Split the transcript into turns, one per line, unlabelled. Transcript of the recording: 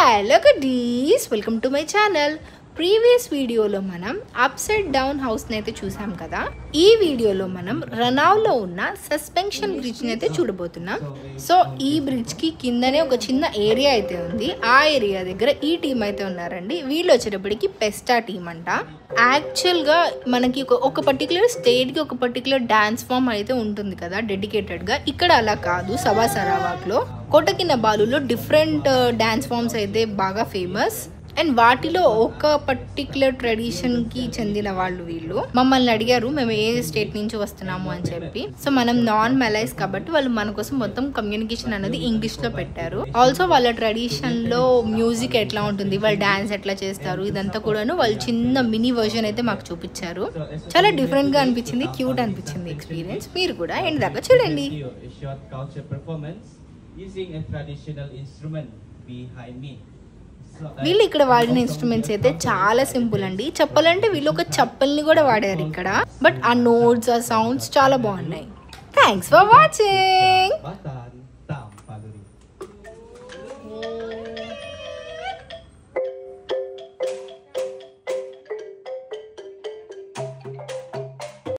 Hello goodies, welcome to my channel. Previous వీడియోలో మనం upside down house ని అయితే చూసాం కదా. ఈ వీడియోలో మనం రనౌలో ఉన్న సస్పెన్షన్ బ్రిడ్జ్ ని అయితే చూడబోతున్నాం. సో ఈ బ్రిడ్జ్ కి కిందనే ఒక చిన్న ఏరియా అయితే ఉంది. ఆ ఏరియా దగ్గర ఈ టీం అయితే ఉన్నారండి. వీళ్ళు వచ్చేటప్పటికి పెస్టా టీం అంట. యాక్చువల్ గా మనకి ఒక పర్టికులర్ స్టేట్ కి ఒక పర్టికులర్ డాన్స్ ఫామ్ అయితే ఉంటుంది కదా డెడికేటెడ్ గా. ఇక్కడ అలా కాదు. సభా సరావాక్ లో కోటకినబాలులో డిఫరెంట్ డాన్స్ ఫామ్స్ అయితే బాగా ఫేమస్. అండ్ వాటిలో ఒక పర్టిక్యులర్ ట్రెడిషన్ కి చెందిన వాళ్ళు వీళ్ళు. మమ్మల్ని అడిగారు మేము ఏ స్టేట్ నుంచి వస్తున్నాము అని చెప్పి. సో మనం నాన్ మలైస్ కాబట్టి వాళ్ళు మన కోసం మొత్తం కమ్యూనికేషన్ అనేది ఇంగ్లీష్ లో పెట్టారు. ఆల్సో వాళ్ళ ట్రెడిషన్ లో మ్యూజిక్ ఎట్లా ఉంటుంది, వాళ్ళు డాన్స్ ఎట్లా చేస్తారు, ఇదంతా కూడాను వాళ్ళు చిన్న మినీ వర్జన్ అయితే మాకు చూపించారు. చాలా డిఫరెంట్ గా అనిపించింది, క్యూట్ అనిపించింది ఎక్స్పీరియన్స్. మీరు కూడా ఎండ్ దాకా చూడండి. వీళ్ళు ఇక్కడ వాడిన ఇన్స్ట్రుమెంట్స్ అయితే చాలా సింపుల్ అండి. చెప్పాలంటే వీళ్ళు ఒక చెప్పల్ని కూడా వాడారు ఇక్కడ. బట్ ఆ నోట్స్ ఆ సౌండ్స్ చాలా బాగున్నాయి. Thanks for watching.